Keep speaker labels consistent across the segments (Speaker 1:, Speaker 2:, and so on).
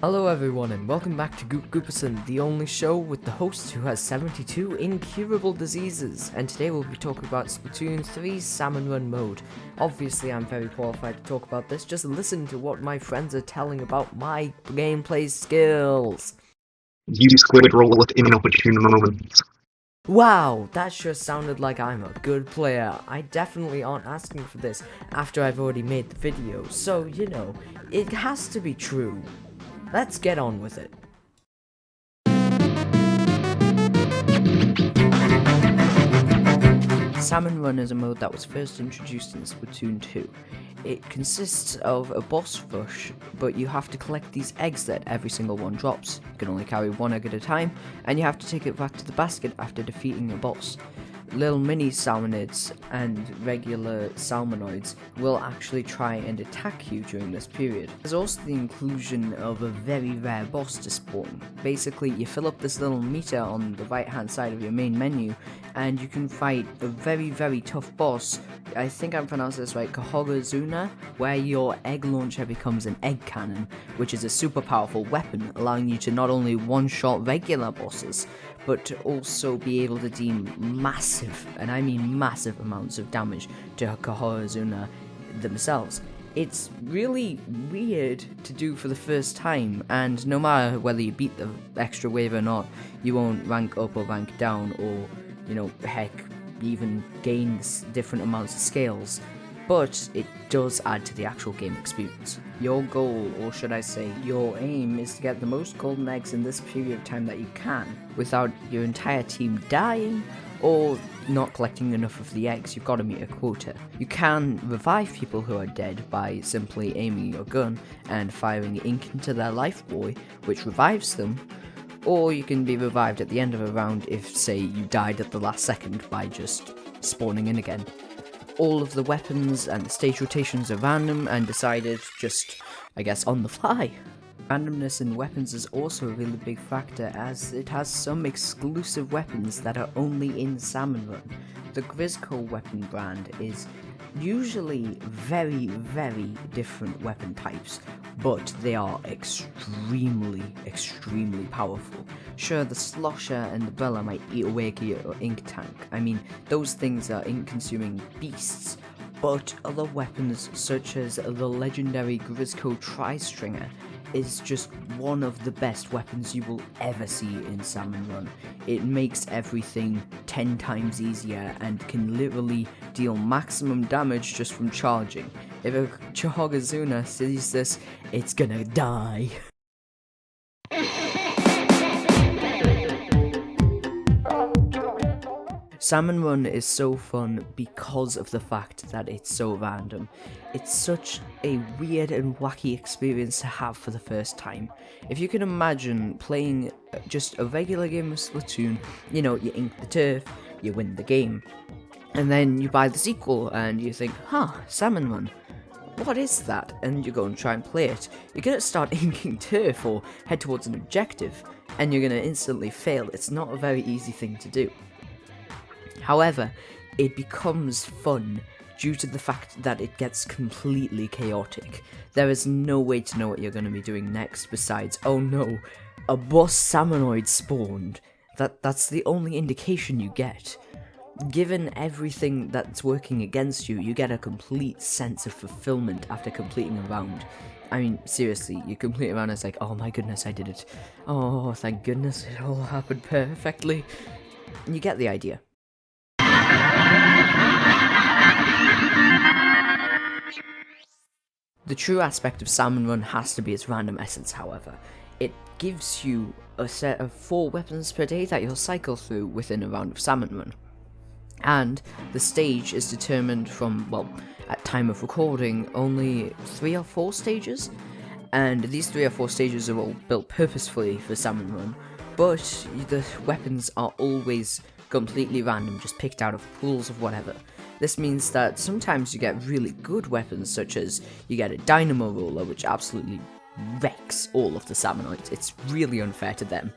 Speaker 1: Hello everyone and welcome back to Goopers, the only show with the host who has 72 incurable diseases, and today we'll be talking about Splatoon 3's Salmon Run mode. Obviously I'm very qualified to talk about this, just listen to what my friends are telling about my gameplay skills.
Speaker 2: Use squid roll at inopportune moments.
Speaker 1: Wow, that sure sounded like I'm a good player. I definitely aren't asking for this after I've already made the video, so you know, it has to be true. Let's get on with it. Salmon Run is a mode that was first introduced in Splatoon 2. It consists of a boss rush, but you have to collect these eggs that every single one drops. You can only carry one egg at a time, and you have to take it back to the basket after defeating a boss. Little mini salmonids and regular salmonoids will actually try and attack you during this period. There's also the inclusion of a very rare boss to spawn. Basically, you fill up this little meter on the right hand side of your main menu and you can fight a very tough boss. I think I'm pronouncing this right, Kahorazuna, where your egg launcher becomes an egg cannon, which is a super powerful weapon, allowing you to not only one-shot regular bosses, but to also be able to deal massive, and I mean massive amounts of damage to Kahorazuna themselves. It's really weird to do for the first time, and no matter whether you beat the extra wave or not, you won't rank up or rank down, or, you know, heck, even gain different amounts of scales. But it does add to the actual game experience. Your goal, or should I say, your aim, is to get the most golden eggs in this period of time that you can, without your entire team dying, or not collecting enough of the eggs. You've got to meet a quota. You can revive people who are dead by simply aiming your gun and firing ink into their life buoy, which revives them, or you can be revived at the end of a round if, say, you died at the last second by just spawning in again. All of the weapons and the stage rotations are random and decided just, I guess, on the fly. Randomness in weapons is also a really big factor, as it has some exclusive weapons that are only in Salmon Run. The Grizzco weapon brand is usually very different weapon types, but they are extremely powerful. Sure, the Slosher and the Bella might eat away at your ink tank. I mean, those things are ink-consuming beasts, but other weapons such as the legendary Grizzco Tri-Stringer is just one of the best weapons you will ever see in Salmon Run. It makes everything 10 times easier and can literally deal maximum damage just from charging. If a Kahorazuna sees this, it's gonna die. Salmon Run is so fun because of the fact that it's so random. It's such a weird and wacky experience to have for the first time. If you can imagine playing just a regular game of Splatoon, you know, you ink the turf, you win the game, and then you buy the sequel and you think, Salmon Run, what is that? And you go and try and play it. You're gonna start inking turf or head towards an objective, and you're gonna instantly fail. It's not a very easy thing to do. However, it becomes fun due to the fact that it gets completely chaotic. There is no way to know what you're going to be doing next besides, oh no, a boss salmonoid spawned. That's the only indication you get. Given everything that's working against you, you get a complete sense of fulfillment after completing a round. I mean, seriously, you complete a round and it's like, oh my goodness, I did it. Oh, thank goodness, it all happened perfectly. You get the idea. The true aspect of Salmon Run has to be its random essence, however. It gives you a set of 4 weapons per day that you'll cycle through within a round of Salmon Run. And the stage is determined from, well, at time of recording, only 3 or 4 stages. And these 3 or 4 stages are all built purposefully for Salmon Run, but the weapons are always completely random, just picked out of pools of whatever. This means that sometimes you get really good weapons, such as you get a dynamo roller, which absolutely wrecks all of the salmonoids. It's really unfair to them.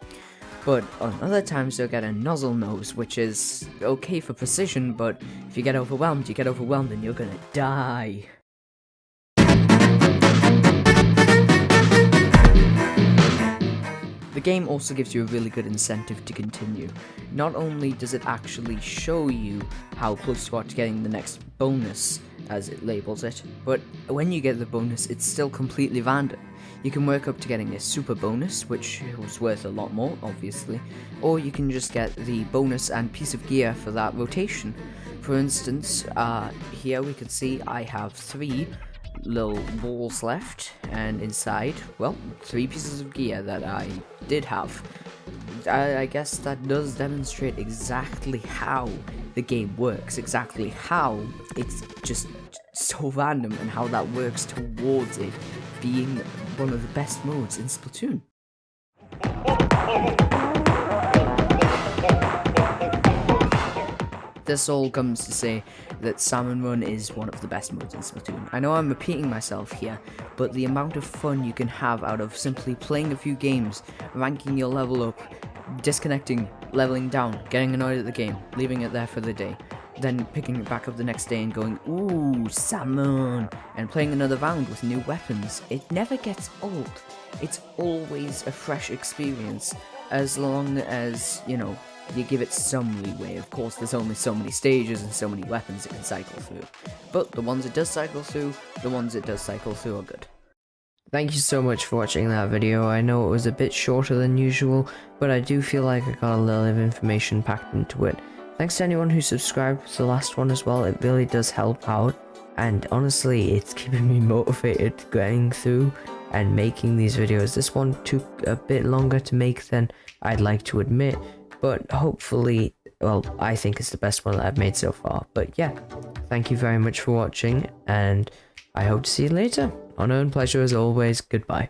Speaker 1: But on other times you'll get a nozzle nose, which is okay for precision, but if you get overwhelmed and you're gonna die. The game also gives you a really good incentive to continue. Not only does it actually show you how close you are to getting the next bonus, as it labels it, but when you get the bonus, it's still completely random. You can work up to getting a super bonus, which was worth a lot more, obviously, or you can just get the bonus and piece of gear for that rotation. For instance, here we can see I have 3 little balls left, and inside, well, 3 pieces of gear that I did have. I guess that does demonstrate exactly how the game works, exactly how it's just so random, and how that works towards it being one of the best modes in Splatoon. This all comes to say that Salmon Run is one of the best modes in Splatoon. I know I'm repeating myself here, but the amount of fun you can have out of simply playing a few games, ranking your level up, disconnecting, leveling down, getting annoyed at the game, leaving it there for the day, then picking it back up the next day and going, ooh, salmon, and playing another round with new weapons. It never gets old. It's always a fresh experience, as long as, you know, you give it some leeway. Of course, there's only so many stages and so many weapons it can cycle through, but the ones it does cycle through are good. Thank you so much for watching that video. I know it was a bit shorter than usual, but I do feel like I got a little bit of information packed into it. Thanks to anyone who subscribed to the last one as well. It really does help out, and honestly, it's keeping me motivated going through and making these videos. This one took a bit longer to make than I'd like to admit, but hopefully, well, I think it's the best one that I've made so far. But yeah, thank you very much for watching, and I hope to see you later. Honor and pleasure as always. Goodbye.